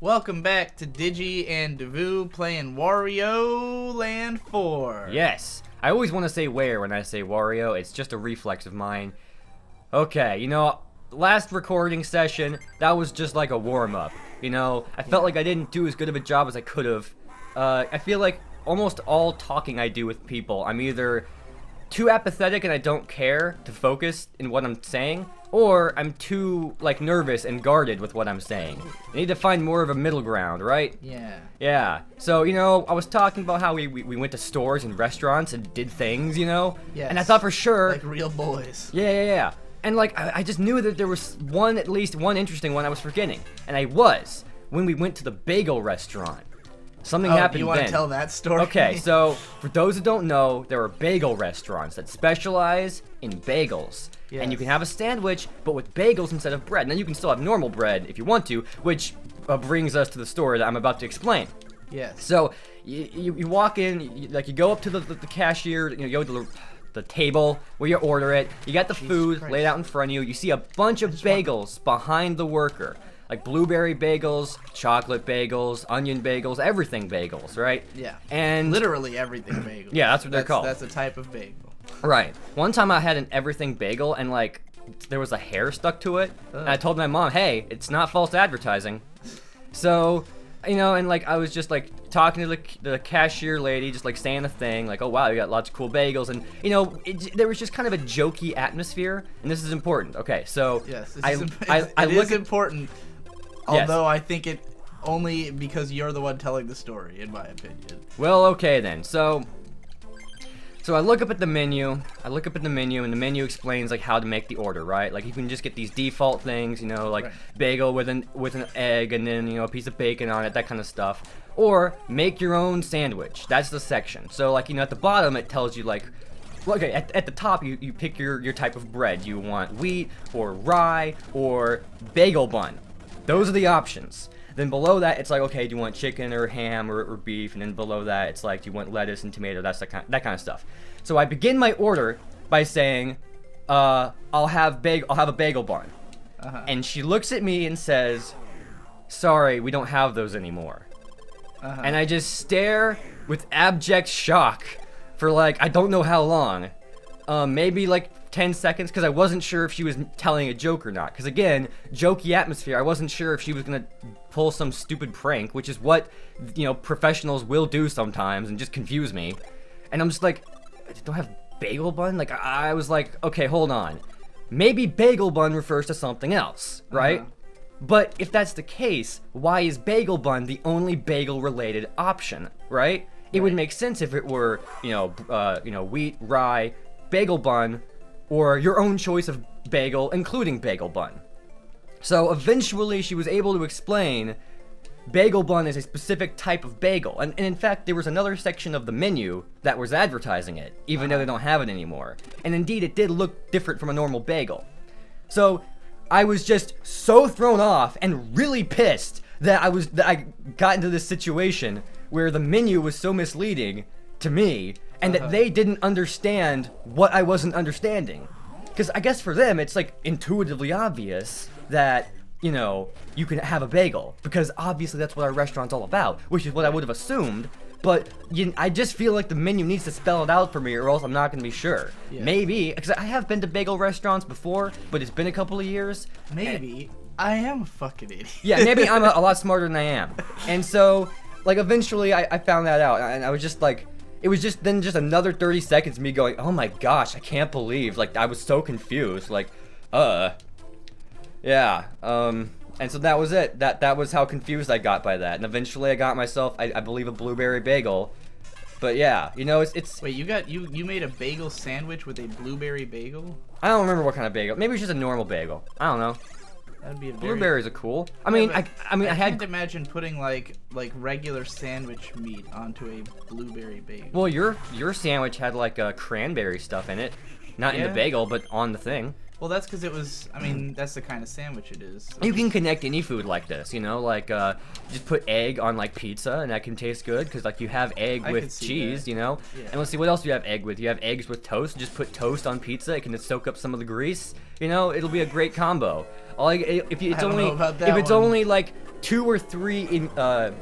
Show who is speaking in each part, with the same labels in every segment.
Speaker 1: Welcome back to Digi and Davoo playing Wario Land 4.
Speaker 2: Yes. I always want to say where when I say Wario. It's just a reflex of mine. Okay, last recording session, that was just like a warm-up. I felt like I didn't do as good of a job as I could have. I feel like almost all talking I do with people, I'm either too apathetic and I don't care to focus in what I'm saying, or I'm too, nervous and guarded with what I'm saying. I need to find more of a middle ground, right?
Speaker 1: Yeah.
Speaker 2: Yeah. So, I was talking about how we went to stores and restaurants and did things,
Speaker 1: Yes.
Speaker 2: And I thought for sure...
Speaker 1: Like real boys.
Speaker 2: Yeah. And, I just knew that there was at least one interesting one I was forgetting. And when we went to the bagel restaurant. Something happened then.
Speaker 1: You want to tell that story?
Speaker 2: Okay, so for those who don't know, there are bagel restaurants that specialize in bagels.
Speaker 1: Yes.
Speaker 2: And you can have a sandwich, but with bagels instead of bread. Now you can still have normal bread if you want to, which brings us to the story that I'm about to explain.
Speaker 1: Yes.
Speaker 2: So you walk in, you go up to the cashier, you go to the table where you order it. You got the food laid out in front of you. You see a bunch of bagels behind the worker. Like blueberry bagels, chocolate bagels, onion bagels, everything bagels, right?
Speaker 1: Yeah.
Speaker 2: And
Speaker 1: literally everything bagel.
Speaker 2: Yeah, that's what they're called.
Speaker 1: That's a type of bagel.
Speaker 2: Right. One time I had an everything bagel and there was a hair stuck to it. And I told my mom, hey, it's not false advertising. So, and I was just talking to the cashier lady, just saying a thing, oh wow, you got lots of cool bagels. And, there was just kind of a jokey atmosphere. And this is important. Okay, so
Speaker 1: yes,
Speaker 2: it
Speaker 1: is important.
Speaker 2: Yes.
Speaker 1: Although I think it only because you're the one telling the story, in my opinion.
Speaker 2: Well, okay then. So I look up at the menu. And the menu explains how to make the order, right? You can just get these default things,
Speaker 1: Right.
Speaker 2: bagel with an egg and then a piece of bacon on it, that kind of stuff. Or make your own sandwich. That's the section. So at the bottom it tells you okay, at the top you pick your type of bread. You want wheat or rye or bagel bun. Those are the options. Then below that, it's okay, do you want chicken or ham or beef? And then below that, it's do you want lettuce and tomato? That's that kind of stuff. So I begin my order by saying, I'll have a bagel bun.
Speaker 1: Uh-huh.
Speaker 2: And she looks at me and says, sorry, we don't have those anymore.
Speaker 1: Uh-huh.
Speaker 2: And I just stare with abject shock for I don't know how long. Maybe 10 seconds, because I wasn't sure if she was telling a joke or not. Because again, jokey atmosphere, I wasn't sure if she was going to pull some stupid prank, which is what, professionals will do sometimes and just confuse me. And I'm just I don't have bagel bun? I was okay, hold on. Maybe bagel bun refers to something else, right?
Speaker 1: Uh-huh.
Speaker 2: But if that's the case, why is bagel bun the only bagel-related option, right? It would make sense if it were, wheat, rye, bagel bun, or your own choice of bagel, including bagel bun. So eventually she was able to explain bagel bun is a specific type of bagel. And in fact, there was another section of the menu that was advertising it, even though they don't have it anymore. And indeed, it did look different from a normal bagel. So I was just so thrown off and really pissed that I got into this situation where the menu was so misleading to me, and that they didn't understand what I wasn't understanding. Because I guess for them, it's intuitively obvious that, you can have a bagel. Because obviously that's what our restaurant's all about, which is what I would have assumed. But I just feel like the menu needs to spell it out for me, or else I'm not going to be sure. Yeah. Maybe, because I have been to bagel restaurants before, but it's been a couple of years.
Speaker 1: Maybe. I am a fucking idiot.
Speaker 2: Yeah, maybe I'm a lot smarter than I am. And so, eventually I found that out, and I was just it was just another 30 seconds of me going, oh my gosh, I can't believe, I was so confused, yeah, and so that was it, that was how confused I got by that, and eventually I got myself, I believe, a blueberry bagel, but yeah, it's...
Speaker 1: Wait, you made a bagel sandwich with a blueberry bagel?
Speaker 2: I don't remember what kind of bagel, maybe it's just a normal bagel, I don't know.
Speaker 1: That'd be
Speaker 2: Blueberries are cool. I
Speaker 1: can't imagine putting regular sandwich meat onto a blueberry bagel.
Speaker 2: Well, your sandwich had a cranberry stuff in it, not in the bagel, but on the thing.
Speaker 1: Well, that's because it was. That's the kind of sandwich it is. So
Speaker 2: you can connect any food like this, just put egg on pizza, and that can taste good because you have egg with cheese,
Speaker 1: Yeah.
Speaker 2: And let's see, what else do you have egg with? You have eggs with toast. Just put toast on pizza. It can just soak up some of the grease. It'll be a great combo. If it's only 2 or 3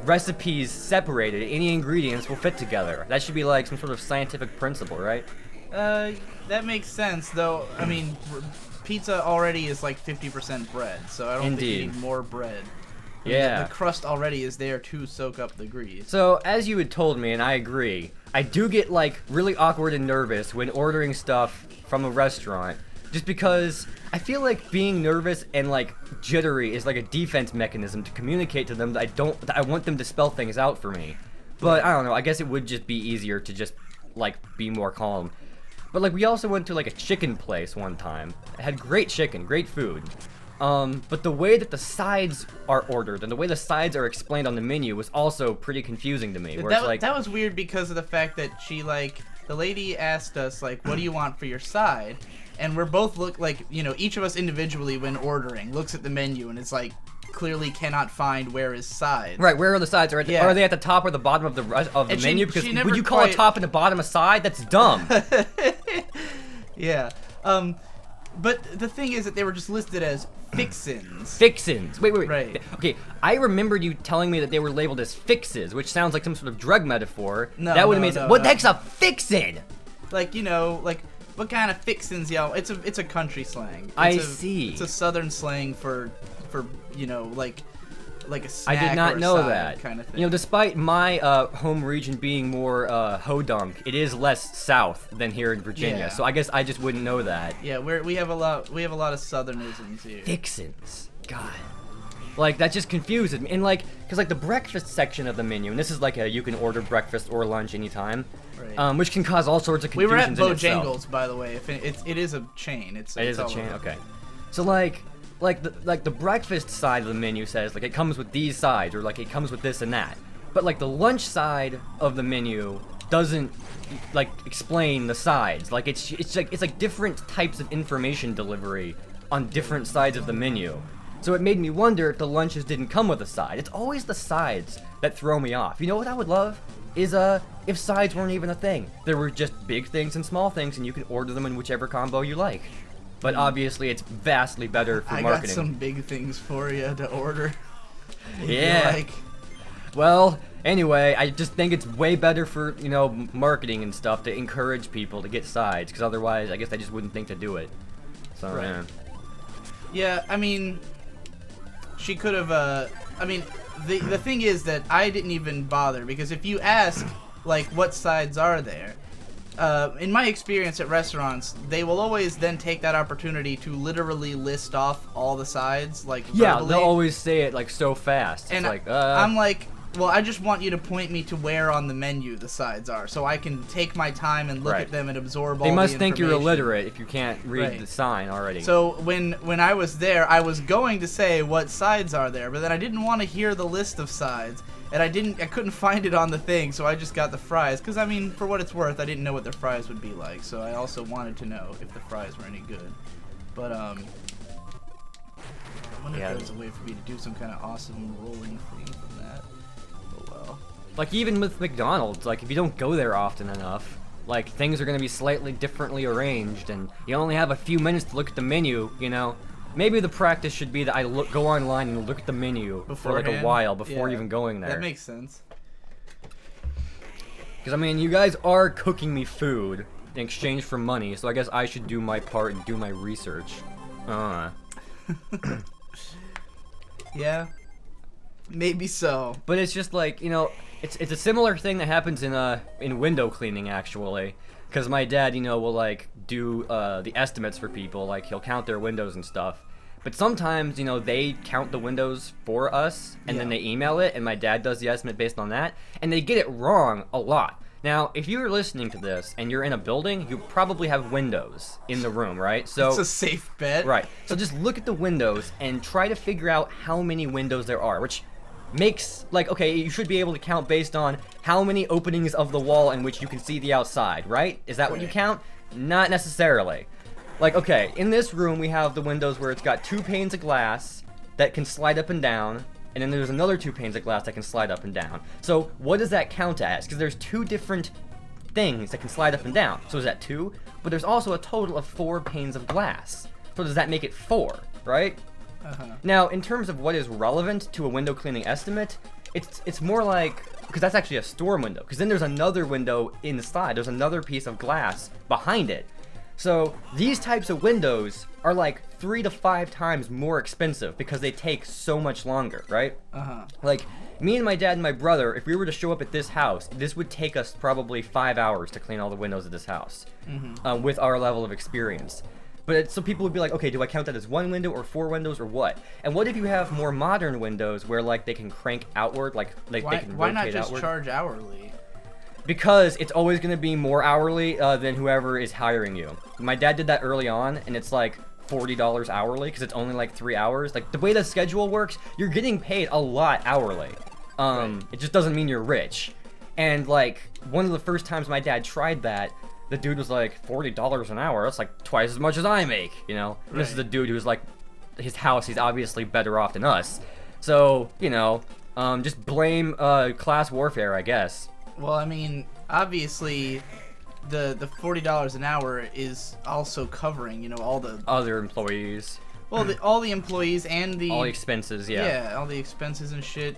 Speaker 2: recipes separated, any ingredients will fit together. That should be like some sort of scientific principle, right?
Speaker 1: That makes sense, though. I mean, pizza already is like 50% bread, so I don't think you need more bread. I mean,
Speaker 2: Yeah.
Speaker 1: the crust already is there to soak up the grease.
Speaker 2: So, as you had told me, and I agree, I do get, like, really awkward and nervous when ordering stuff from a restaurant, just because I feel like being nervous and, like, jittery is like a defense mechanism to communicate to them that I want them to spell things out for me. But, I don't know, I guess it would just be easier to just, like, be more calm. But, like, we also went to, like, a chicken place one time. It had great chicken, great food. But the way that the sides are ordered and the way the sides are explained on the menu was also pretty confusing to me. Where it's like,
Speaker 1: that was weird because of the fact that the lady asked us, like, what do you want for your side? And we're both each of us individually when ordering looks at the menu and it's like, clearly cannot find where is sides.
Speaker 2: Right, where are the sides? Are they at the top or the bottom of the menu? Because would you call a top and a bottom a side? That's dumb.
Speaker 1: Yeah. But the thing is that they were just listed as fixins.
Speaker 2: Fixins. Wait.
Speaker 1: Right.
Speaker 2: Okay, I remembered you telling me that they were labeled as fixes, which sounds like some sort of drug metaphor.
Speaker 1: No,
Speaker 2: that would have made
Speaker 1: no,
Speaker 2: what
Speaker 1: no.
Speaker 2: the heck's a fixin?
Speaker 1: Like, what kind of fixins, it's a country slang.
Speaker 2: I see.
Speaker 1: It's a southern slang for like a snack
Speaker 2: I did not
Speaker 1: or a
Speaker 2: know
Speaker 1: side
Speaker 2: that.
Speaker 1: kind of thing.
Speaker 2: Despite my home region being more hodunk, it is less south than here in Virginia.
Speaker 1: Yeah.
Speaker 2: So I guess I just wouldn't know that.
Speaker 1: Yeah, we have a lot of southernisms here.
Speaker 2: Fixins. God. Like, that just confuses me. And, because, the breakfast section of the menu, and this is, you can order breakfast or lunch anytime,
Speaker 1: Right.
Speaker 2: which can cause all sorts of
Speaker 1: We were
Speaker 2: confusions
Speaker 1: at
Speaker 2: in itself.
Speaker 1: Bojangles, by the way. It is a chain. It
Speaker 2: is a chain? Okay. So, the breakfast side of the menu says, it comes with these sides, or, it comes with this and that. But, the lunch side of the menu doesn't, explain the sides. It's like different types of information delivery on different sides of the menu. So it made me wonder if the lunches didn't come with a side. It's always the sides that throw me off. You know what I would love? Is, if sides weren't even a thing. There were just big things and small things, and you could order them in whichever combo you like. But obviously, it's vastly better for marketing.
Speaker 1: I got some big things for you to order.
Speaker 2: Yeah. Well, anyway, I just think it's way better for, marketing and stuff to encourage people to get sides, because otherwise, I guess I just wouldn't think to do it. So,
Speaker 1: Right.
Speaker 2: yeah.
Speaker 1: Yeah, I mean, she could have, the thing is that I didn't even bother, because if you ask, what sides are there, in my experience at restaurants, they will always then take that opportunity to literally list off all the sides,
Speaker 2: Yeah,
Speaker 1: verbally.
Speaker 2: they'll always say it, so fast.
Speaker 1: And
Speaker 2: it's
Speaker 1: I'm like, well, I just want you to point me to where on the menu the sides are, so I can take my time and look
Speaker 2: Right.
Speaker 1: at them and absorb all
Speaker 2: They
Speaker 1: the
Speaker 2: must think you're
Speaker 1: information.
Speaker 2: illiterate if you can't read
Speaker 1: Right.
Speaker 2: the sign already.
Speaker 1: So when I was there, I was going to say what sides are there, but then I didn't want to hear the list of sides, and I couldn't find it on the thing, so I just got the fries. Because for what it's worth, I didn't know what their fries would be like, so I also wanted to know if the fries were any good. But I wonder if there was a way for me to do some kind of awesome rolling thing from that. Oh well.
Speaker 2: Even with McDonald's, if you don't go there often enough, things are going to be slightly differently arranged, and you only have a few minutes to look at the menu, Maybe the practice should be that I go online and look at the menu for a while before even going there.
Speaker 1: That makes sense.
Speaker 2: Because, you guys are cooking me food in exchange for money, so I guess I should do my part and do my research.
Speaker 1: Yeah. Maybe so.
Speaker 2: But it's just it's a similar thing that happens in window cleaning, actually. Because my dad, will do the estimates for people, he'll count their windows and stuff. But sometimes, they count the windows for us, and then they email it, and my dad does the estimate based on that, and they get it wrong a lot. Now, if you're listening to this and you're in a building, you probably have windows in the room, right? So
Speaker 1: it's a safe bet.
Speaker 2: Right. So just look at the windows and try to figure out how many windows there are, which makes, okay, you should be able to count based on how many openings of the wall in which you can see the outside, right? Is that what you count? Not necessarily. Okay, in this room we have the windows where it's got 2 panes of glass that can slide up and down, and then there's another 2 panes of glass that can slide up and down. So what does that count as? Because there's 2 different things that can slide up and down. So is that 2? But there's also a total of 4 panes of glass. So does that make it 4, right? Now, in terms of what is relevant to a window cleaning estimate, it's more like, because that's actually a storm window, because then there's another window inside, there's another piece of glass behind it. So these types of windows are like 3 to 5 times more expensive because they take so much longer, right? Like, me and my dad and my brother, if we were to show up at this house, this would take us probably 5 hours to clean all the windows of this house, with our level of experience. But so people would be like, okay, do I count that as 1 window or 4 windows or what? And what if you have more modern windows where like they can crank outward, like they can rotate outward?
Speaker 1: Why not just charge hourly?
Speaker 2: Because it's always going to be more hourly than whoever is hiring you. My dad did that early on, and it's like $40 hourly because it's only like 3 hours. Like the way the schedule works, you're getting paid a lot hourly. It just doesn't mean you're rich. And like one of the first times my dad tried that, the dude was like, $40 an hour. That's like twice as much as I make, you know. And this is a dude who's like, his house, he's obviously better off than us. So you know, just blame class warfare, I guess.
Speaker 1: Well, I mean, obviously, the $40 an hour is also covering, you know, all the
Speaker 2: other employees.
Speaker 1: Well, all the employees and
Speaker 2: all the expenses,
Speaker 1: yeah, all the expenses and shit.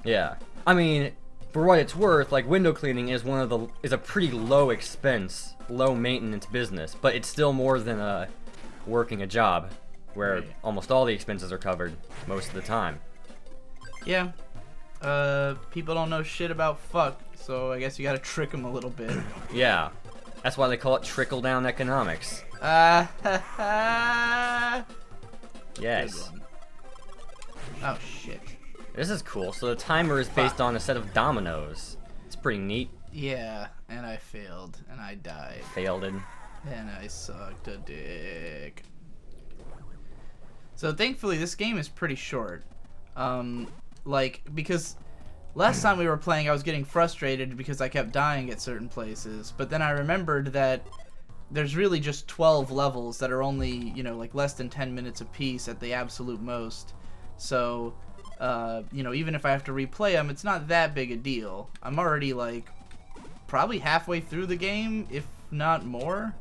Speaker 2: Yeah, I mean, for what it's worth, like window cleaning is a pretty low expense, low maintenance business, but it's still more than working a job, where almost all the expenses are covered most of the time. Yeah.
Speaker 1: People don't know shit about fuck, so I guess you gotta trick them a little bit.
Speaker 2: Yeah, that's why they call it trickle-down economics. Yes.
Speaker 1: Oh shit.
Speaker 2: This is cool. So the timer is based on a set of dominoes. It's pretty neat.
Speaker 1: Yeah, and I failed, and I died.
Speaker 2: Failed it.
Speaker 1: And I sucked a dick. So thankfully, this game is pretty short. Like, because last time we were playing, I was getting frustrated because I kept dying at certain places. But then I remembered that there's really just 12 levels that are only, you know, like less than 10 minutes apiece at the absolute most. So, you know, even if I have to replay them, it's not that big a deal. I'm already, like, probably halfway through the game, if not more.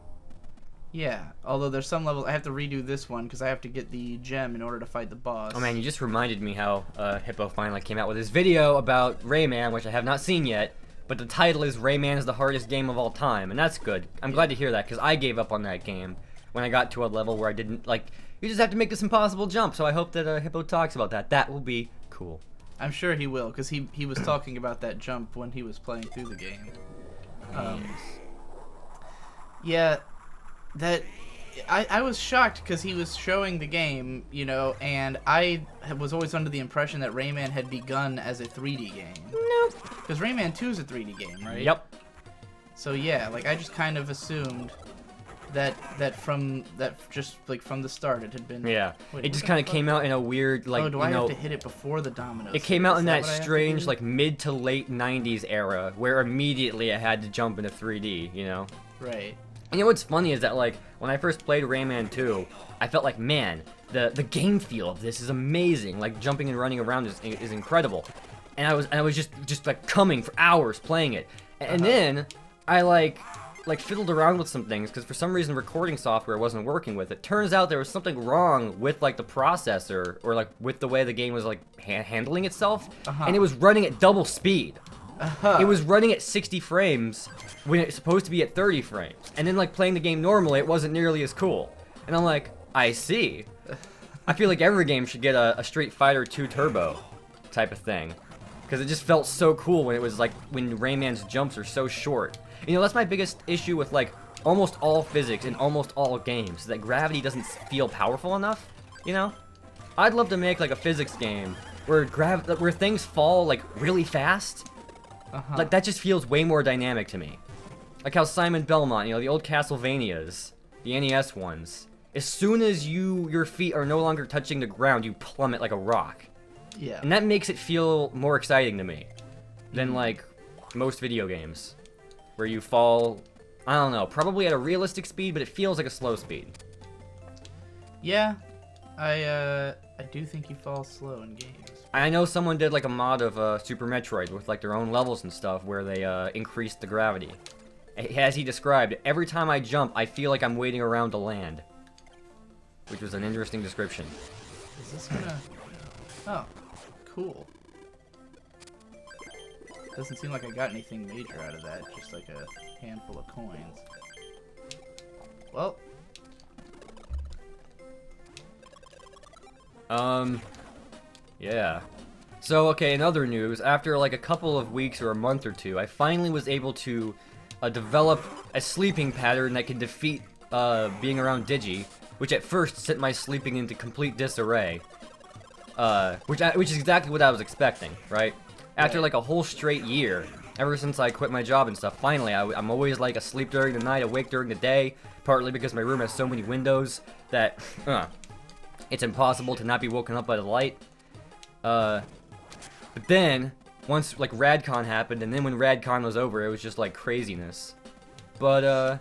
Speaker 1: Yeah, although there's some levels I have to redo this one because I have to get the gem in order to fight the boss.
Speaker 2: Oh man, you just reminded me how Hippo finally came out with his video about Rayman, which I have not seen yet, but the title is Rayman is the hardest game of all time, and that's good. I'm glad to hear that because I gave up on that game when I got to a level where I didn't, like, you just have to make this impossible jump, so I hope that Hippo talks about that. That will be cool.
Speaker 1: I'm sure he will, because he was talking about that jump when he was playing through the game. Yeah, that I was shocked because he was showing the game, you know, and I was always under the impression that Rayman had begun as a 3D game.
Speaker 2: Nope.
Speaker 1: Because Rayman 2 is a 3D game, right?
Speaker 2: Yep.
Speaker 1: So yeah, like I just kind of assumed that from the start it had been.
Speaker 2: Yeah.
Speaker 1: Wait,
Speaker 2: it just kind of came out in a weird, like,
Speaker 1: oh, do I have to hit it before the dominoes?
Speaker 2: It came out in that strange, like, mid to late 90s era where immediately I had to jump into 3D, you know?
Speaker 1: Right.
Speaker 2: And you know what's funny is that, like, when I first played Rayman 2, I felt like, man, the game feel of this is amazing. Like, jumping and running around is incredible. And I was just like coming for hours playing it. And then I like fiddled around with some things because for some reason recording software wasn't working with it. Turns out there was something wrong with like the processor or like with the way the game was like handling itself, and it was running at double speed. It was running at 60 frames when it's supposed to be at 30 frames. And then like playing the game normally, it wasn't nearly as cool. And I'm like, I see. I feel like every game should get a Street Fighter 2 Turbo type of thing. Because it just felt so cool when it was like, when Rayman's jumps are so short. You know, that's my biggest issue with like almost all physics in almost all games, that gravity doesn't feel powerful enough, you know? I'd love to make like a physics game where things fall like really fast. Like that just feels way more dynamic to me. Like how Simon Belmont, you know, the old Castlevanias, the NES ones, as soon as your feet are no longer touching the ground, you plummet like a rock.
Speaker 1: Yeah.
Speaker 2: And that makes it feel more exciting to me than like most video games where you fall, I don't know, probably at a realistic speed, but it feels like a slow speed.
Speaker 1: Yeah. I do think you fall slow in games.
Speaker 2: I know someone did like a mod of Super Metroid with like their own levels and stuff where they increased the gravity. As he described, every time I jump, I feel like I'm waiting around to land. Which was an interesting description.
Speaker 1: Is this gonna... Oh, cool. Doesn't seem like I got anything major out of that, just like a handful of coins. Well.
Speaker 2: Yeah. So, okay, in other news, after like a couple of weeks or a month or two, I finally was able to develop a sleeping pattern that could defeat being around Digi, which at first sent my sleeping into complete disarray. Which is exactly what I was expecting, right? After like a whole straight year, ever since I quit my job and stuff, finally I'm always like asleep during the night, awake during the day, partly because my room has so many windows that it's impossible to not be woken up by the light. But then, once like RadCon happened, and then when RadCon was over, it was just like craziness. But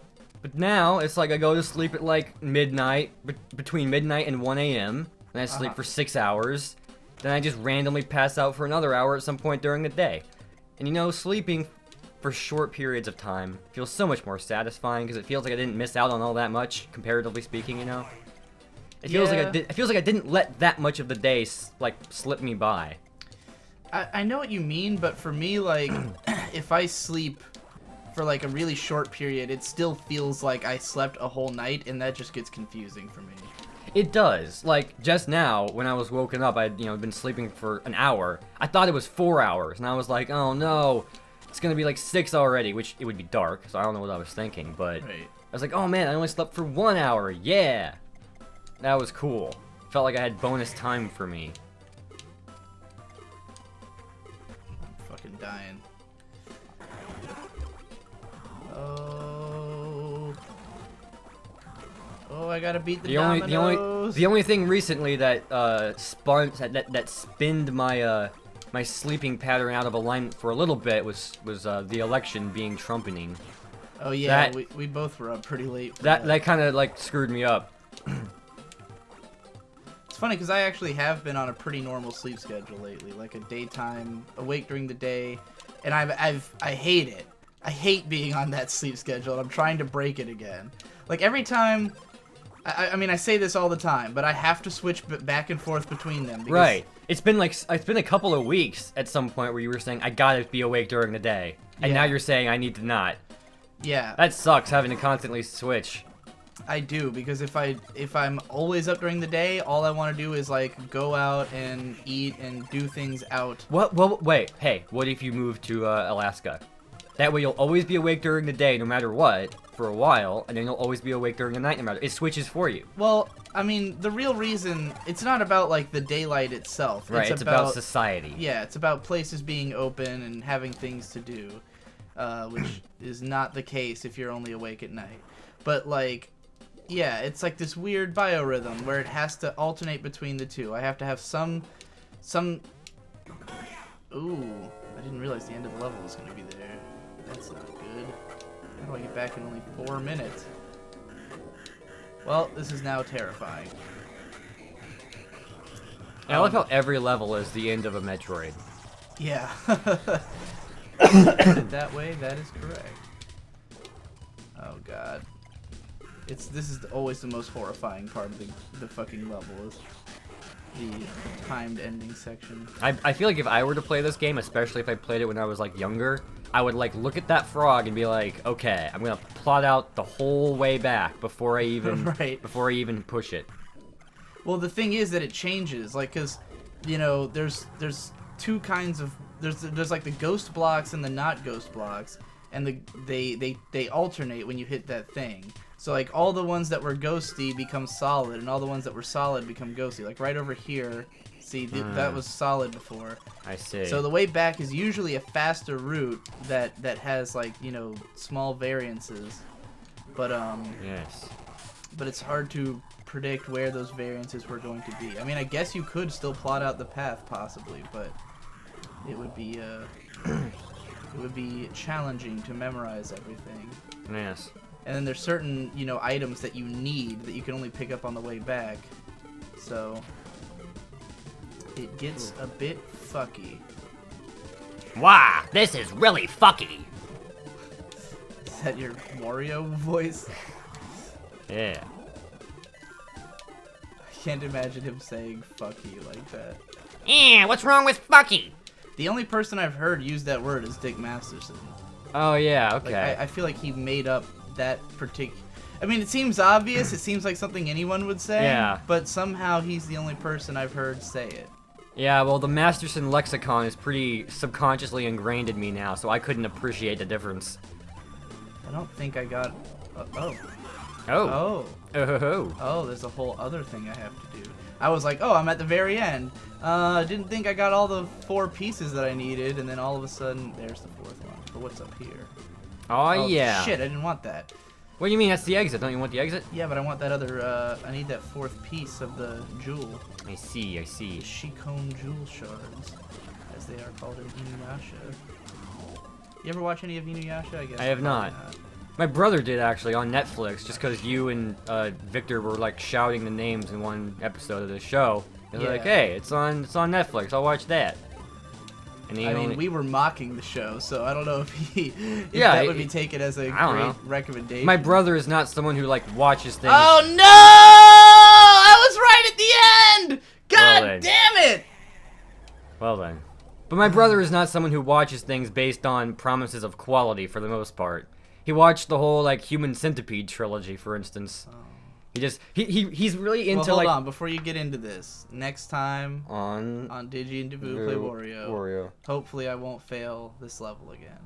Speaker 2: now, it's like I go to sleep at like midnight, between midnight and 1 a.m., and I sleep for 6 hours. Then I just randomly pass out for another hour at some point during the day. And you know, sleeping for short periods of time feels so much more satisfying because it feels like I didn't miss out on all that much, comparatively speaking, you know? It feels like it feels like I didn't let that much of the day like slip me by.
Speaker 1: I know what you mean, but for me, like, if I sleep for like a really short period, it still feels like I slept a whole night, and that just gets confusing for me.
Speaker 2: It does. Like, just now, when I was woken up, I'd, been sleeping for an hour. I thought it was 4 hours, and I was like, oh no, it's gonna be like 6 already, which it would be dark, so I don't know what I was thinking, but I was like, oh man, I only slept for 1 hour, yeah! That was cool. Felt like I had bonus time for me.
Speaker 1: I'm fucking dying. Oh, I gotta beat the dominoes.
Speaker 2: The only thing recently that that spinned my my sleeping pattern out of alignment for a little bit was the election being Trumpening.
Speaker 1: Oh yeah, we both were up pretty late. For
Speaker 2: that kind of like screwed me up.
Speaker 1: It's funny because I actually have been on a pretty normal sleep schedule lately, like a daytime, awake during the day, and I hate it. I hate being on that sleep schedule, and I'm trying to break it again. Like every time. I mean, I say this all the time, but I have to switch back and forth between them. Because
Speaker 2: right. It's been a couple of weeks at some point where you were saying, I gotta be awake during the day. And now you're saying I need to not.
Speaker 1: Yeah.
Speaker 2: That sucks, having to constantly switch.
Speaker 1: I do, because if I'm always up during the day, all I want to do is, like, go out and eat and do things out.
Speaker 2: What? Well, wait. Hey, what if you move to Alaska? That way you'll always be awake during the day no matter what, for a while, and then you'll always be awake during the night no matter. It switches for you.
Speaker 1: Well, I mean, the real reason, it's not about, like, the daylight itself.
Speaker 2: Right, it's about society.
Speaker 1: Yeah, it's about places being open and having things to do, which is not the case if you're only awake at night. But, like, yeah, it's like this weird biorhythm where it has to alternate between the two. I have to have some... Ooh, I didn't realize the end of the level was going to be there. That's not good. How do I get back in only 4 minutes? Well, this is now terrifying.
Speaker 2: I love how every level is the end of a Metroid.
Speaker 1: Yeah. That way, that is correct. Oh god. This is always the most horrifying part of the fucking level, is the timed ending section.
Speaker 2: I feel like if I were to play this game, especially if I played it when I was like younger, I would like look at that frog and be like, okay, I'm gonna plot out the whole way back before I even before I even push it.
Speaker 1: Well, the thing is that it changes, like, cause there's two kinds of there's like the ghost blocks and the not ghost blocks, and they alternate when you hit that thing. So like all the ones that were ghosty become solid, and all the ones that were solid become ghosty. Like right over here. See, that was solid before.
Speaker 2: I see.
Speaker 1: So the way back is usually a faster route that has like, small variances. But
Speaker 2: yes.
Speaker 1: But it's hard to predict where those variances were going to be. I mean, I guess you could still plot out the path possibly, but it would be challenging to memorize everything.
Speaker 2: Yes.
Speaker 1: And then there's certain, items that you need that you can only pick up on the way back. So it gets a bit fucky.
Speaker 2: Wow, this is really fucky.
Speaker 1: Is that your Wario voice?
Speaker 2: Yeah.
Speaker 1: can't imagine him saying "fucky" like that.
Speaker 2: Yeah, what's wrong with fucky?
Speaker 1: The only person I've heard use that word is Dick Masterson.
Speaker 2: Oh yeah, okay.
Speaker 1: Like, I feel like he made up that particular. I mean, it seems obvious. It seems like something anyone would say.
Speaker 2: Yeah.
Speaker 1: But somehow he's the only person I've heard say it.
Speaker 2: Yeah, well, the Masterson lexicon is pretty subconsciously ingrained in me now, so I couldn't appreciate the difference.
Speaker 1: I don't think I got. Oh.
Speaker 2: Oh.
Speaker 1: Oh. Oh, there's a whole other thing I have to do. I was like, oh, I'm at the very end. Didn't think I got all the 4 pieces that I needed, and then all of a sudden, there's the 4th one. But what's up here?
Speaker 2: Oh, yeah.
Speaker 1: Shit, I didn't want that.
Speaker 2: What do you mean? That's the exit. Don't you want the exit?
Speaker 1: Yeah, but I want that other, I need that 4th piece of the jewel.
Speaker 2: I see, I see.
Speaker 1: The Shikon jewel shards, as they are called in Inuyasha. You ever watch any of Inuyasha? I guess
Speaker 2: I have not. My brother did, actually, on Netflix, just because you and Victor were, like, shouting the names in one episode of the show. He was like, hey, it's on Netflix. I'll watch that. And
Speaker 1: I mean, we were mocking the show, so I don't know if that would be taken as a great recommendation.
Speaker 2: My brother is not someone who, like, watches things.
Speaker 1: Oh, no! I was right at the end! God damn it!
Speaker 2: Well, then. But my brother is not someone who watches things based on promises of quality, for the most part. He watched the whole, like, Human Centipede trilogy, for instance. Oh. He's really into,
Speaker 1: hold on, before you get into this. Next time
Speaker 2: on
Speaker 1: Digi and Davoo play Wario, hopefully I won't fail this level again.